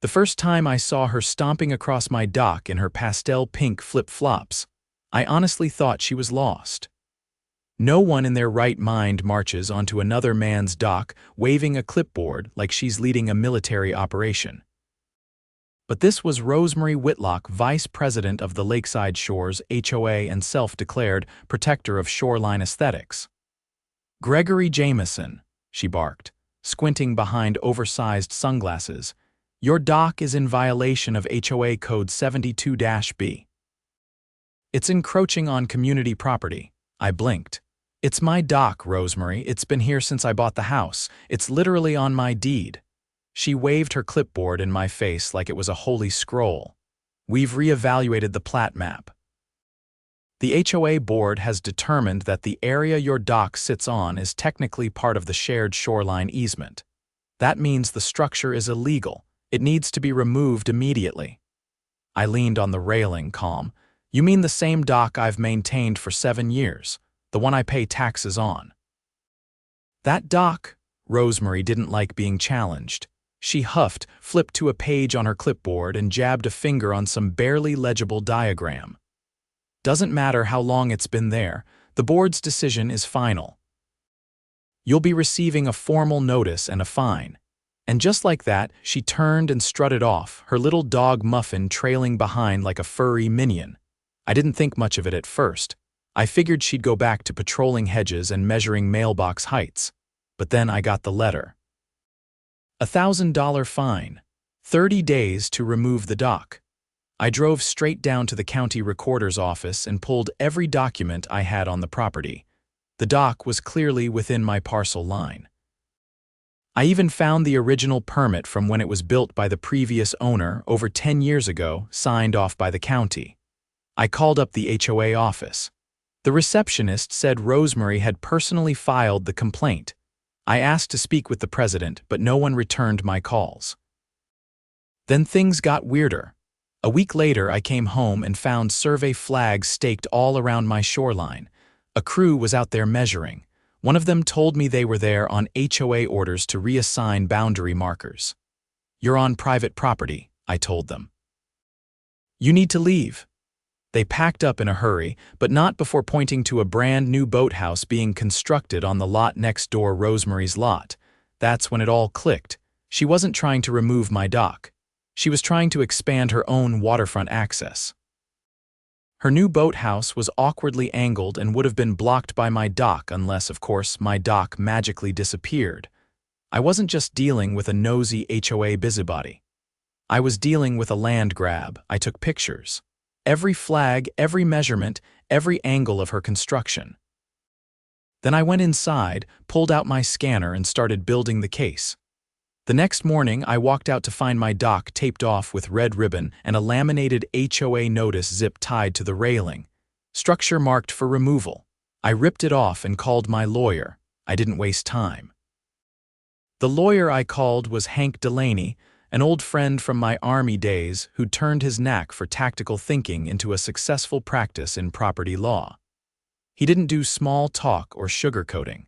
The first time I saw her stomping across my dock in her pastel pink flip-flops, I honestly thought she was lost. No one in their right mind marches onto another man's dock waving a clipboard like she's leading a military operation. But this was Rosemary Whitlock, vice president of the Lakeside Shores HOA and self-declared protector of shoreline aesthetics. "Gregory Jamison," she barked, squinting behind oversized sunglasses, "your dock is in violation of HOA Code 72-B. It's encroaching on community property." I blinked. "It's my dock, Rosemary. It's been here since I bought the house. It's literally on my deed." She waved her clipboard in my face like it was a holy scroll. "We've reevaluated the plat map. The HOA board has determined that the area your dock sits on is technically part of the shared shoreline easement. That means the structure is illegal. It needs to be removed immediately." I leaned on the railing, calm. "You mean the same dock I've maintained for 7 years, the one I pay taxes on?" "That dock?" Rosemary didn't like being challenged. She huffed, flipped to a page on her clipboard, and jabbed a finger on some barely legible diagram. "Doesn't matter how long it's been there, the board's decision is final. You'll be receiving a formal notice and a fine." And just like that, she turned and strutted off, her little dog Muffin trailing behind like a furry minion. I didn't think much of it at first. I figured she'd go back to patrolling hedges and measuring mailbox heights. But then I got the letter. $1,000 fine. 30 days to remove the dock. I drove straight down to the county recorder's office and pulled every document I had on the property. The dock was clearly within my parcel line. I even found the original permit from when it was built by the previous owner over 10 years ago, signed off by the county. I called up the HOA office. The receptionist said Rosemary had personally filed the complaint. I asked to speak with the president, but no one returned my calls. Then things got weirder. A week later, I came home and found survey flags staked all around my shoreline. A crew was out there measuring. One of them told me they were there on HOA orders to reassign boundary markers. "You're on private property," I told them. "You need to leave." They packed up in a hurry, but not before pointing to a brand new boathouse being constructed on the lot next door, Rosemary's lot. That's when it all clicked. She wasn't trying to remove my dock. She was trying to expand her own waterfront access. Her new boathouse was awkwardly angled and would have been blocked by my dock unless, of course, my dock magically disappeared. I wasn't just dealing with a nosy HOA busybody. I was dealing with a land grab. I took pictures. Every flag, every measurement, every angle of her construction. Then I went inside, pulled out my scanner, and started building the case. The next morning, I walked out to find my dock taped off with red ribbon and a laminated HOA notice zip tied to the railing. Structure marked for removal. I ripped it off and called my lawyer. I didn't waste time. The lawyer I called was Hank Delaney, an old friend from my Army days who'd turned his knack for tactical thinking into a successful practice in property law. He didn't do small talk or sugarcoating.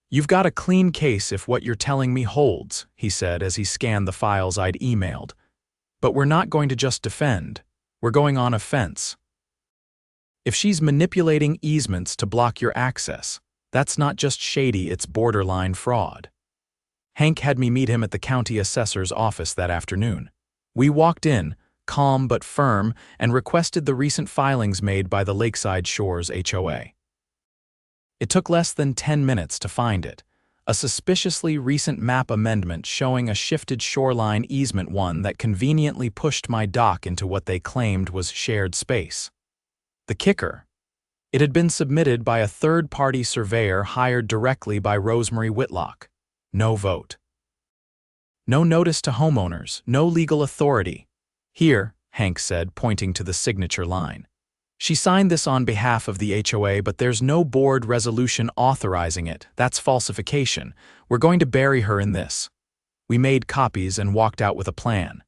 "You've got a clean case if what you're telling me holds," he said as he scanned the files I'd emailed. "But we're not going to just defend. We're going on offense. If she's manipulating easements to block your access, that's not just shady, it's borderline fraud." Hank had me meet him at the county assessor's office that afternoon. We walked in, calm but firm, and requested the recent filings made by the Lakeside Shores HOA. It took less than 10 minutes to find it. A suspiciously recent map amendment showing a shifted shoreline easement, one that conveniently pushed my dock into what they claimed was shared space. The kicker: it had been submitted by a third-party surveyor hired directly by Rosemary Whitlock. No vote. No notice to homeowners, no legal authority. "Here," Hank said, pointing to the signature line. "She signed this on behalf of the HOA, but there's no board resolution authorizing it. That's falsification. We're going to bury her in this." We made copies and walked out with a plan.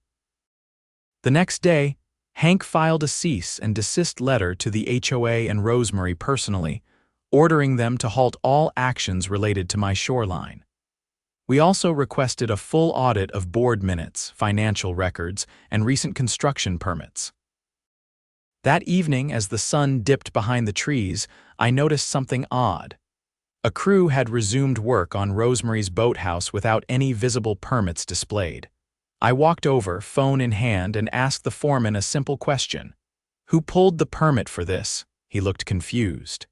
The next day, Hank filed a cease and desist letter to the HOA and Rosemary personally, ordering them to halt all actions related to my shoreline. We also requested a full audit of board minutes, financial records, and recent construction permits. That evening, as the sun dipped behind the trees, I noticed something odd. A crew had resumed work on Rosemary's boathouse without any visible permits displayed. I walked over, phone in hand, and asked the foreman a simple question. "Who pulled the permit for this?" He looked confused.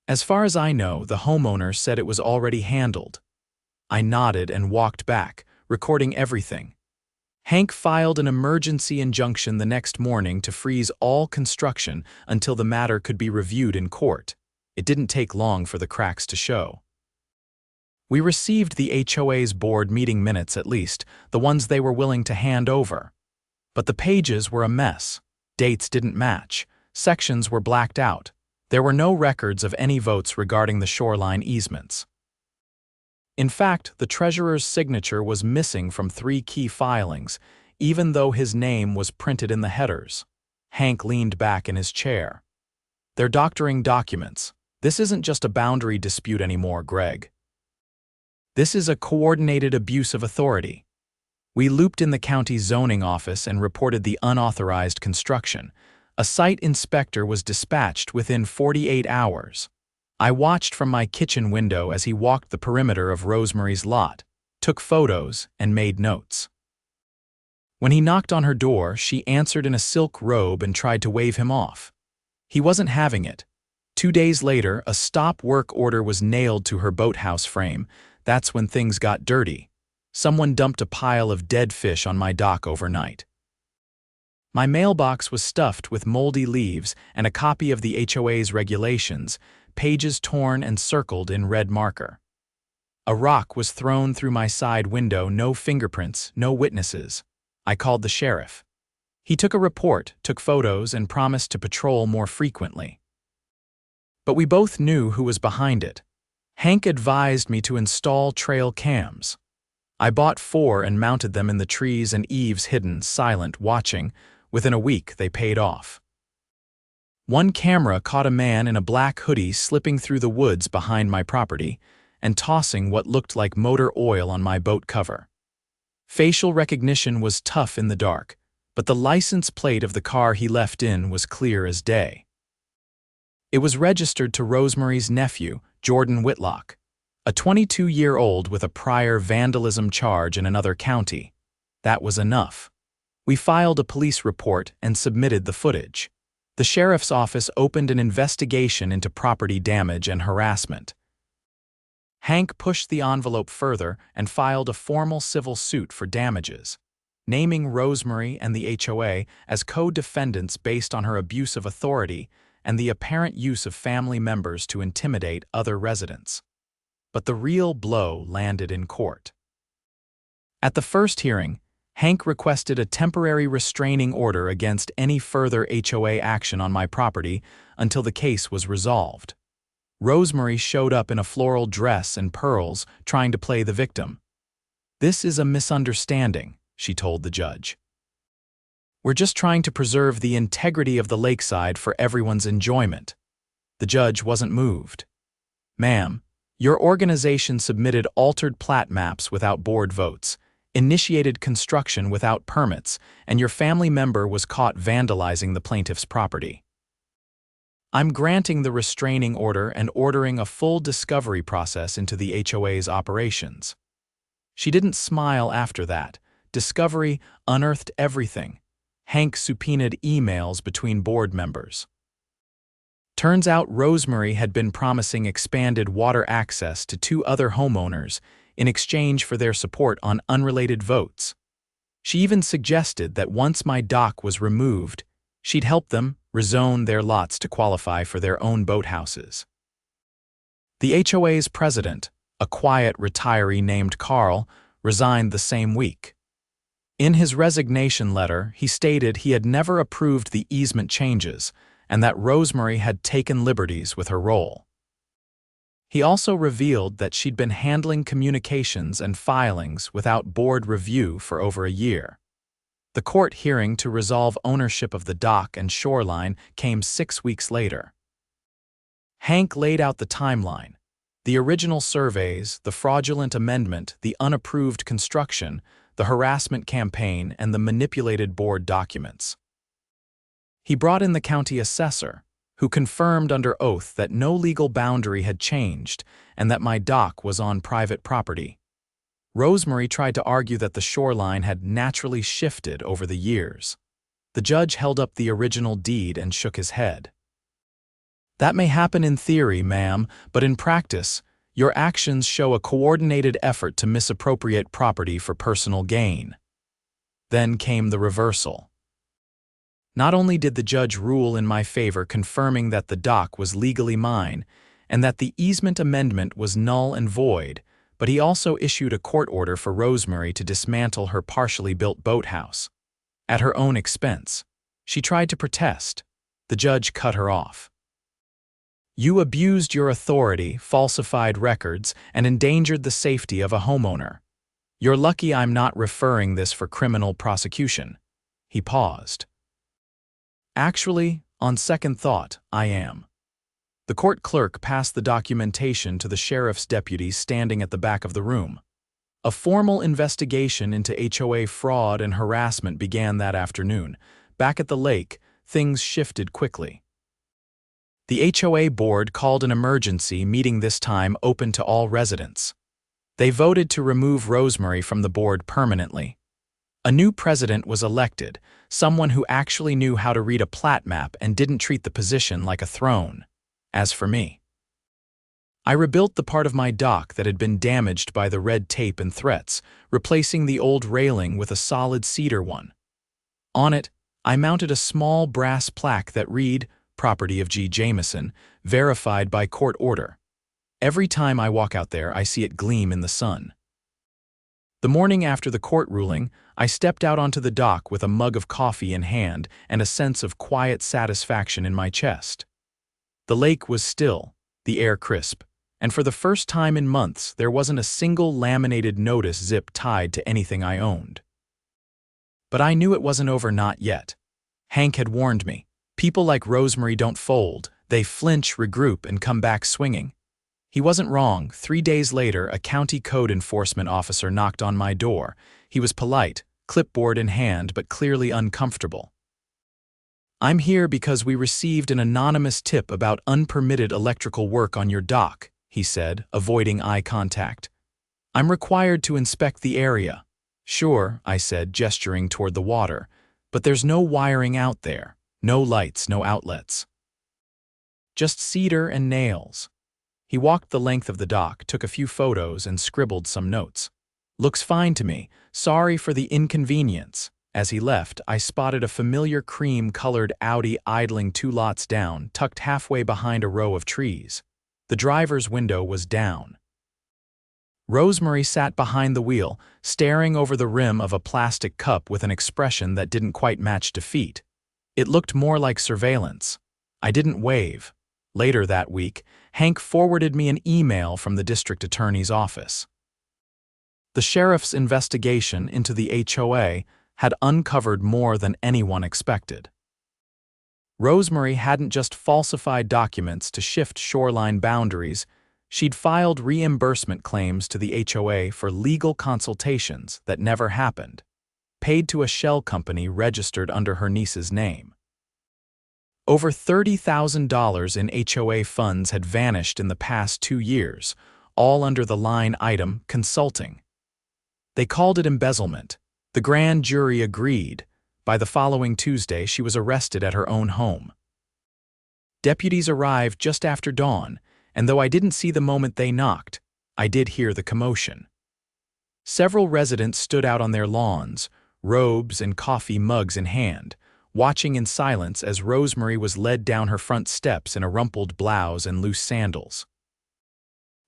"As far as I know, the homeowner said it was already handled." I nodded and walked back, recording everything. Hank filed an emergency injunction the next morning to freeze all construction until the matter could be reviewed in court. It didn't take long for the cracks to show. We received the HOA's board meeting minutes, at least, the ones they were willing to hand over. But the pages were a mess. Dates didn't match. Sections were blacked out. There were no records of any votes regarding the shoreline easements. In fact, the treasurer's signature was missing from 3 key filings, even though his name was printed in the headers. Hank leaned back in his chair. "They're doctoring documents. This isn't just a boundary dispute anymore, Greg. This is a coordinated abuse of authority." We looped in the county zoning office and reported the unauthorized construction. A site inspector was dispatched within 48 hours. I watched from my kitchen window as he walked the perimeter of Rosemary's lot, took photos, and made notes. When he knocked on her door, she answered in a silk robe and tried to wave him off. He wasn't having it. 2 days later, a stop work order was nailed to her boathouse frame. That's when things got dirty. Someone dumped a pile of dead fish on my dock overnight. My mailbox was stuffed with moldy leaves and a copy of the HOA's regulations, pages torn and circled in red marker. A rock was thrown through my side window, no fingerprints, no witnesses. I called the sheriff. He took a report, took photos, and promised to patrol more frequently. But we both knew who was behind it. Hank advised me to install trail cams. I bought 4 and mounted them in the trees and eaves, hidden, silent, watching. Within a week, they paid off. One camera caught a man in a black hoodie slipping through the woods behind my property and tossing what looked like motor oil on my boat cover. Facial recognition was tough in the dark, but the license plate of the car he left in was clear as day. It was registered to Rosemary's nephew, Jordan Whitlock, a 22-year-old with a prior vandalism charge in another county. That was enough. We filed a police report and submitted the footage. The sheriff's office opened an investigation into property damage and harassment. Hank pushed the envelope further and filed a formal civil suit for damages, naming Rosemary and the HOA as co-defendants based on her abuse of authority and the apparent use of family members to intimidate other residents. But the real blow landed in court. At the first hearing, Hank requested a temporary restraining order against any further HOA action on my property until the case was resolved. Rosemary showed up in a floral dress and pearls, trying to play the victim. "This is a misunderstanding," she told the judge. "We're just trying to preserve the integrity of the lakeside for everyone's enjoyment." The judge wasn't moved. "Ma'am, your organization submitted altered plat maps without board votes, initiated construction without permits, and your family member was caught vandalizing the plaintiff's property. I'm granting the restraining order and ordering a full discovery process into the HOA's operations." She didn't smile after that. Discovery unearthed everything. Hank subpoenaed emails between board members. Turns out Rosemary had been promising expanded water access to 2 other homeowners in exchange for their support on unrelated votes. She even suggested that once my dock was removed, she'd help them rezone their lots to qualify for their own boathouses. The HOA's president, a quiet retiree named Carl, resigned the same week. In his resignation letter, he stated he had never approved the easement changes and that Rosemary had taken liberties with her role. He also revealed that she'd been handling communications and filings without board review for over a year. The court hearing to resolve ownership of the dock and shoreline came 6 weeks later. Hank laid out the timeline. The original surveys, the fraudulent amendment, the unapproved construction, the harassment campaign, and the manipulated board documents. He brought in the county assessor, who confirmed under oath that no legal boundary had changed and that my dock was on private property. Rosemary tried to argue that the shoreline had naturally shifted over the years. The judge held up the original deed and shook his head. That may happen in theory, ma'am, but in practice, your actions show a coordinated effort to misappropriate property for personal gain. Then came the reversal. Not only did the judge rule in my favor, confirming that the dock was legally mine and that the easement amendment was null and void, but he also issued a court order for Rosemary to dismantle her partially built boathouse. At her own expense. She tried to protest. The judge cut her off. You abused your authority, falsified records, and endangered the safety of a homeowner. You're lucky I'm not referring this for criminal prosecution. He paused. Actually, on second thought, I am. The court clerk passed the documentation to the sheriff's deputies standing at the back of the room. A formal investigation into HOA fraud and harassment began that afternoon. Back at the lake, things shifted quickly. The HOA board called an emergency meeting, this time open to all residents. They voted to remove Rosemary from the board permanently. A new president was elected, someone who actually knew how to read a plat map and didn't treat the position like a throne. As for me, I rebuilt the part of my dock that had been damaged by the red tape and threats, replacing the old railing with a solid cedar one. On it, I mounted a small brass plaque that read, "Property of G. Jamison, verified by court order." Every time I walk out there, I see it gleam in the sun. The morning after the court ruling, I stepped out onto the dock with a mug of coffee in hand and a sense of quiet satisfaction in my chest. The lake was still, the air crisp, and for the first time in months, there wasn't a single laminated notice zip tied to anything I owned. But I knew it wasn't over, not yet. Hank had warned me. People like Rosemary don't fold, they flinch, regroup, and come back swinging. He wasn't wrong. 3 days later, a county code enforcement officer knocked on my door. He was polite, clipboard in hand, but clearly uncomfortable. "I'm here because we received an anonymous tip about unpermitted electrical work on your dock," he said, avoiding eye contact. "I'm required to inspect the area." "Sure," I said, gesturing toward the water, "but there's no wiring out there. No lights, no outlets. Just cedar and nails." He walked the length of the dock, took a few photos, and scribbled some notes. "Looks fine to me. Sorry for the inconvenience." As he left, I spotted a familiar cream-colored Audi idling 2 lots down, tucked halfway behind a row of trees. The driver's window was down. Rosemary sat behind the wheel, staring over the rim of a plastic cup with an expression that didn't quite match defeat. It looked more like surveillance. I didn't wave. Later that week, Hank forwarded me an email from the district attorney's office. The sheriff's investigation into the HOA had uncovered more than anyone expected. Rosemary hadn't just falsified documents to shift shoreline boundaries, she'd filed reimbursement claims to the HOA for legal consultations that never happened, paid to a shell company registered under her niece's name. Over $30,000 in HOA funds had vanished in the past 2 years, all under the line item consulting. They called it embezzlement. The grand jury agreed. By the following Tuesday, she was arrested at her own home. Deputies arrived just after dawn, and though I didn't see the moment they knocked, I did hear the commotion. Several residents stood out on their lawns, robes and coffee mugs in hand, watching in silence as Rosemary was led down her front steps in a rumpled blouse and loose sandals.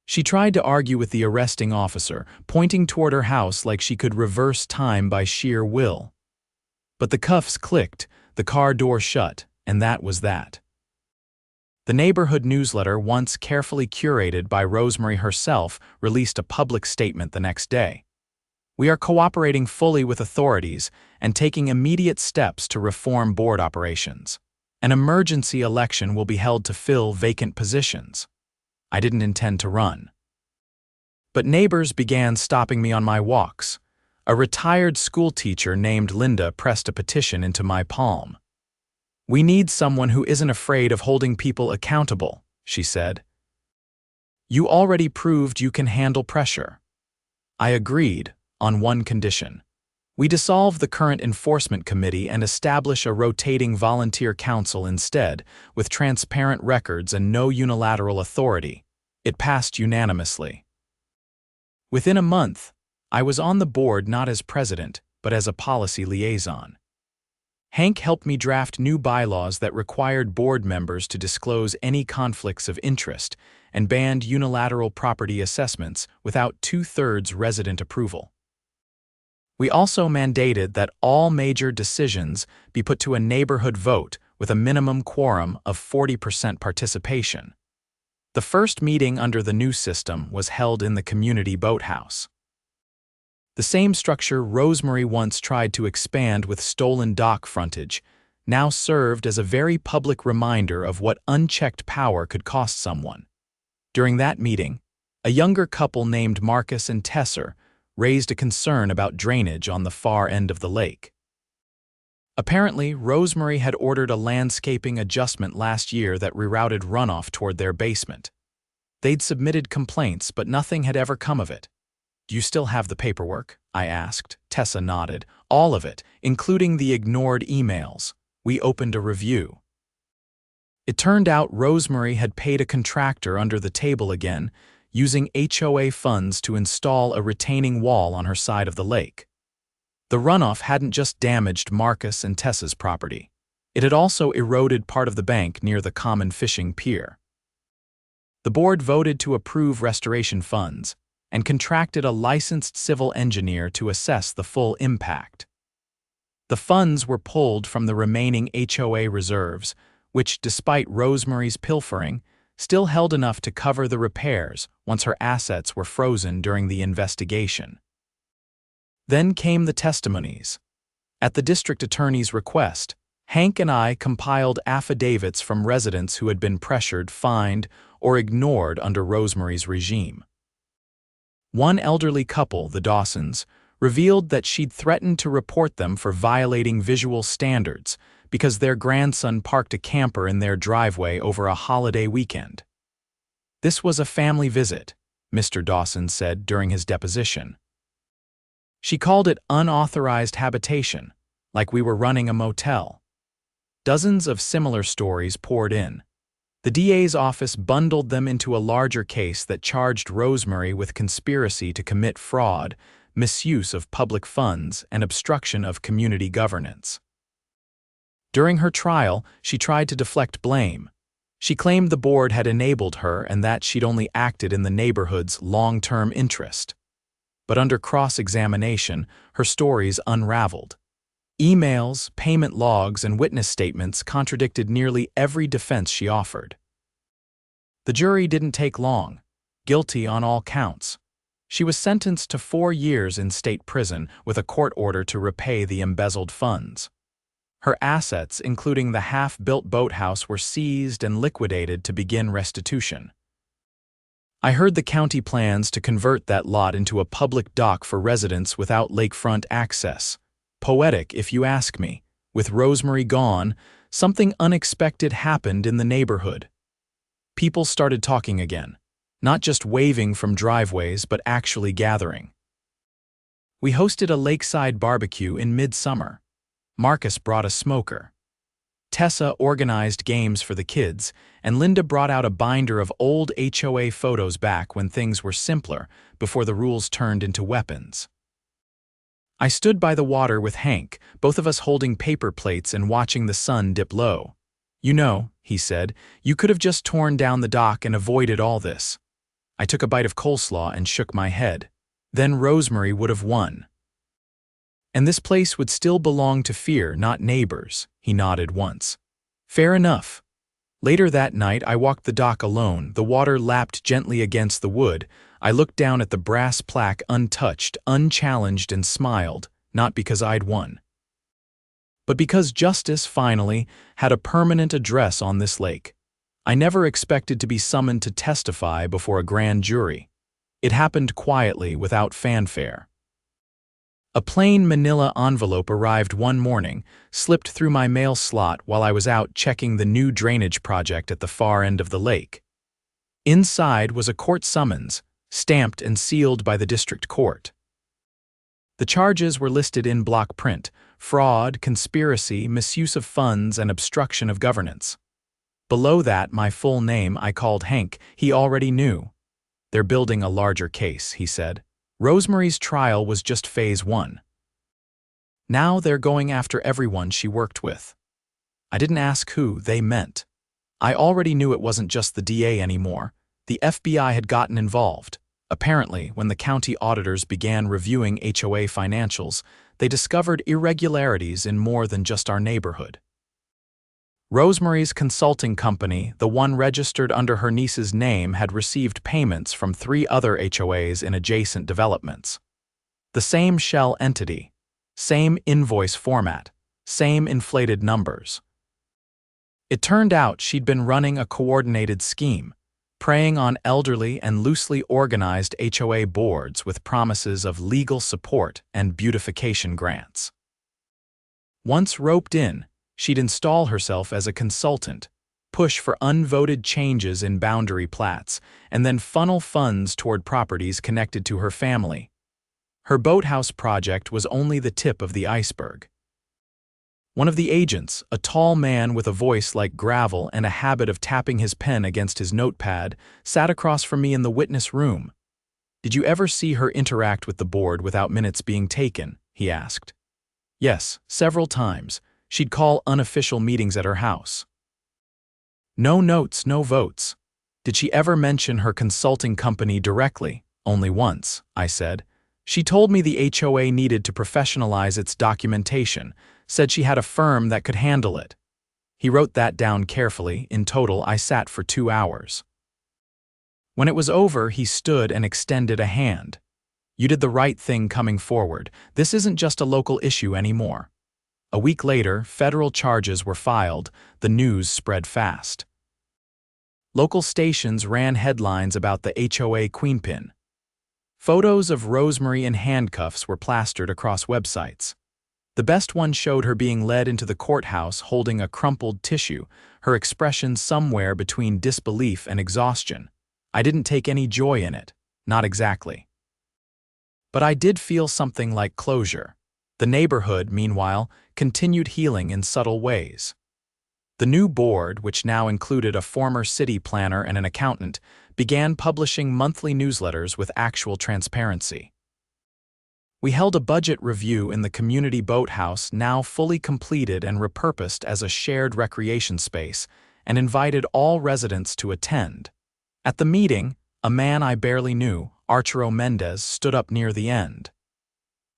She tried to argue with the arresting officer, pointing toward her house like she could reverse time by sheer will. But the cuffs clicked, the car door shut, and that was that. The neighborhood newsletter, once carefully curated by Rosemary herself, released a public statement the next day. "We are cooperating fully with authorities and taking immediate steps to reform board operations. An emergency election will be held to fill vacant positions." I didn't intend to run. But neighbors began stopping me on my walks. A retired schoolteacher named Linda pressed a petition into my palm. "We need someone who isn't afraid of holding people accountable," she said. "You already proved you can handle pressure." I agreed, on one condition. We dissolve the current enforcement committee and establish a rotating volunteer council instead, with transparent records and no unilateral authority. It passed unanimously. Within a month, I was on the board not as president, but as a policy liaison. Hank helped me draft new bylaws that required board members to disclose any conflicts of interest and banned unilateral property assessments without 2/3 resident approval. We also mandated that all major decisions be put to a neighborhood vote with a minimum quorum of 40% participation. The first meeting under the new system was held in the community boathouse. The same structure Rosemary once tried to expand with stolen dock frontage now served as a very public reminder of what unchecked power could cost someone. During that meeting, a younger couple named Marcus and Tessa raised a concern about drainage on the far end of the lake. Apparently, Rosemary had ordered a landscaping adjustment last year that rerouted runoff toward their basement. They'd submitted complaints, but nothing had ever come of it. "Do you still have the paperwork?" I asked. Tessa nodded. "All of it, including the ignored emails. We opened a review." It turned out Rosemary had paid a contractor under the table again, using HOA funds to install a retaining wall on her side of the lake. The runoff hadn't just damaged Marcus and Tessa's property. It had also eroded part of the bank near the common fishing pier. The board voted to approve restoration funds and contracted a licensed civil engineer to assess the full impact. The funds were pulled from the remaining HOA reserves, which, despite Rosemary's pilfering, still held enough to cover the repairs once her assets were frozen during the investigation. Then came the testimonies. At the district attorney's request, Hank and I compiled affidavits from residents who had been pressured, fined, or ignored under Rosemary's regime. One elderly couple, the Dawsons, revealed that she'd threatened to report them for violating visual standards because their grandson parked a camper in their driveway over a holiday weekend. "This was a family visit," Mr. Dawson said during his deposition. "She called it unauthorized habitation, like we were running a motel." Dozens of similar stories poured in. The DA's office bundled them into a larger case that charged Rosemary with conspiracy to commit fraud, misuse of public funds, and obstruction of community governance. During her trial, she tried to deflect blame. She claimed the board had enabled her and that she'd only acted in the neighborhood's long-term interest. But under cross-examination, her stories unraveled. Emails, payment logs, and witness statements contradicted nearly every defense she offered. The jury didn't take long. Guilty on all counts. She was sentenced to 4 years in state prison with a court order to repay the embezzled funds. Her assets, including the half-built boathouse, were seized and liquidated to begin restitution. I heard the county plans to convert that lot into a public dock for residents without lakefront access. Poetic, if you ask me. With Rosemary gone, something unexpected happened in the neighborhood. People started talking again, not just waving from driveways, but actually gathering. We hosted a lakeside barbecue in midsummer. Marcus brought a smoker. Tessa organized games for the kids, and Linda brought out a binder of old HOA photos back when things were simpler, before the rules turned into weapons. I stood by the water with Hank, both of us holding paper plates and watching the sun dip low. "You know," he said, "you could have just torn down the dock and avoided all this." I took a bite of coleslaw and shook my head. Then Rosemary would have won. "And this place would still belong to Fear, not neighbors," he nodded once. "Fair enough." Later that night, I walked the dock alone. The water lapped gently against the wood. I looked down at the brass plaque untouched, unchallenged, and smiled, not because I'd won, but because justice finally had a permanent address on this lake. I never expected to be summoned to testify before a grand jury. It happened quietly, without fanfare. A plain manila envelope arrived one morning, slipped through my mail slot while I was out checking the new drainage project at the far end of the lake. Inside was a court summons, stamped and sealed by the district court. The charges were listed in block print: fraud, conspiracy, misuse of funds, and obstruction of governance. Below that, my full name. I called Hank. He already knew. "They're building a larger case," he said. "Rosemary's trial was just phase 1. Now they're going after everyone she worked with." I didn't ask who they meant. I already knew it wasn't just the DA anymore. The FBI had gotten involved. Apparently, when the county auditors began reviewing HOA financials, they discovered irregularities in more than just our neighborhood. Rosemary's consulting company, the one registered under her niece's name, had received payments from 3 other HOAs in adjacent developments. The same shell entity, same invoice format, same inflated numbers. It turned out she'd been running a coordinated scheme, preying on elderly and loosely organized HOA boards with promises of legal support and beautification grants. Once roped in, she'd install herself as a consultant, push for unvoted changes in boundary plats, and then funnel funds toward properties connected to her family. Her boathouse project was only the tip of the iceberg. One of the agents, a tall man with a voice like gravel and a habit of tapping his pen against his notepad, sat across from me in the witness room. "Did you ever see her interact with the board without minutes being taken?" he asked. "Yes, several times. She'd call unofficial meetings at her house." "No notes, no votes." "Did she ever mention her consulting company directly?" "Only once," I said. "She told me the HOA needed to professionalize its documentation, said she had a firm that could handle it." He wrote that down carefully. In total, I sat for 2 hours. When it was over, he stood and extended a hand. "You did the right thing coming forward. This isn't just a local issue anymore." A week later, federal charges were filed. The news spread fast. Local stations ran headlines about the HOA queenpin. Photos of Rosemary in handcuffs were plastered across websites. The best one showed her being led into the courthouse holding a crumpled tissue, her expression somewhere between disbelief and exhaustion. I didn't take any joy in it, not exactly. But I did feel something like closure. The neighborhood, meanwhile, continued healing in subtle ways. The new board, which now included a former city planner and an accountant, began publishing monthly newsletters with actual transparency. We held a budget review in the community boathouse, now fully completed and repurposed as a shared recreation space, and invited all residents to attend. At the meeting, a man I barely knew, Arturo Mendez, stood up near the end.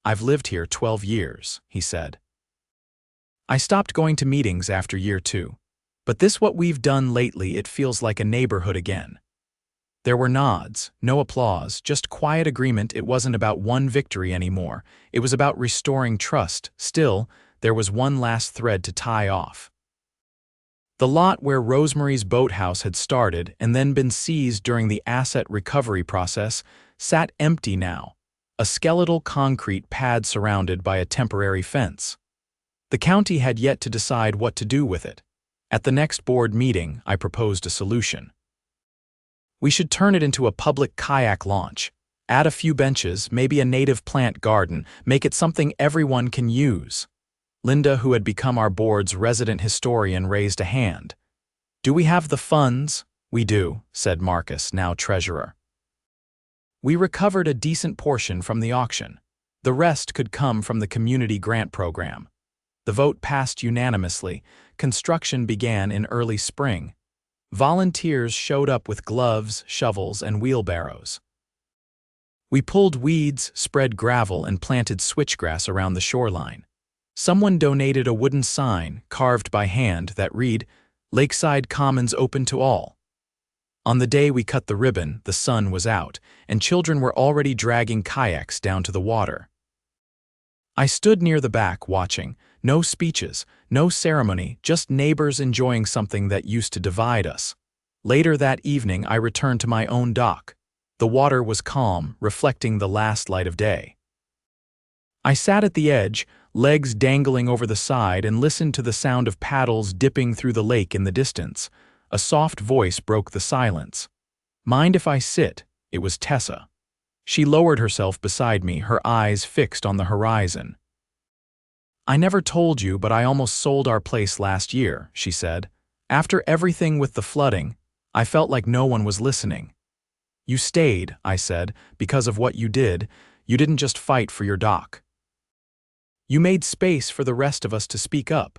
"I've lived here 12 years, he said. "I stopped going to meetings after year 2. But this what we've done lately, it feels like a neighborhood again." There were nods, no applause, just quiet agreement. It wasn't about one victory anymore. It was about restoring trust. Still, there was one last thread to tie off. The lot where Rosemary's boathouse had started and then been seized during the asset recovery process sat empty now, a skeletal concrete pad surrounded by a temporary fence. The county had yet to decide what to do with it. At the next board meeting, I proposed a solution. "We should turn it into a public kayak launch. Add a few benches, maybe a native plant garden, make it something everyone can use." Linda, who had become our board's resident historian, raised a hand. "Do we have the funds?" "We do," said Marcus, now treasurer. We recovered a decent portion from the auction. The rest could come from the community grant program. The vote passed unanimously. Construction began in early spring. Volunteers showed up with gloves, shovels, and wheelbarrows. We pulled weeds, spread gravel, and planted switchgrass around the shoreline. Someone donated a wooden sign, carved by hand, that read, "Lakeside Commons open to all." On the day we cut the ribbon, the sun was out, and children were already dragging kayaks down to the water. I stood near the back watching. No speeches, no ceremony, just neighbors enjoying something that used to divide us. Later that evening, I returned to my own dock. The water was calm, reflecting the last light of day. I sat at the edge, legs dangling over the side, and listened to the sound of paddles dipping through the lake in the distance. A soft voice broke the silence. "Mind if I sit?" It was Tessa. She lowered herself beside me, her eyes fixed on the horizon. "I never told you, but I almost sold our place last year," she said. "After everything with the flooding, I felt like no one was listening." "You stayed," I said, "because of what you did. You didn't just fight for your dock. You made space for the rest of us to speak up."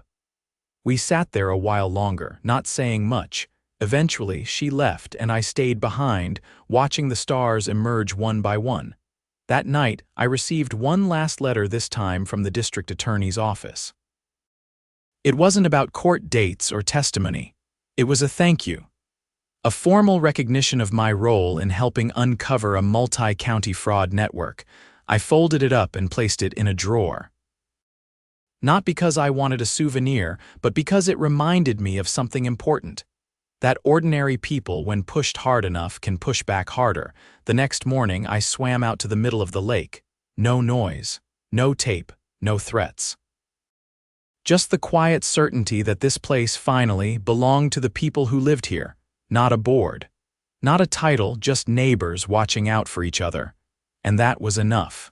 We sat there a while longer, not saying much. Eventually, she left and I stayed behind, watching the stars emerge one by one. That night, I received one last letter, this time from the district attorney's office. It wasn't about court dates or testimony. It was a thank you. A formal recognition of my role in helping uncover a multi-county fraud network. I folded it up and placed it in a drawer. Not because I wanted a souvenir, but because it reminded me of something important. That ordinary people, when pushed hard enough, can push back harder. The next morning, I swam out to the middle of the lake. No noise, no tape, no threats. Just the quiet certainty that this place finally belonged to the people who lived here, not a board. Not a title, just neighbors watching out for each other. And that was enough.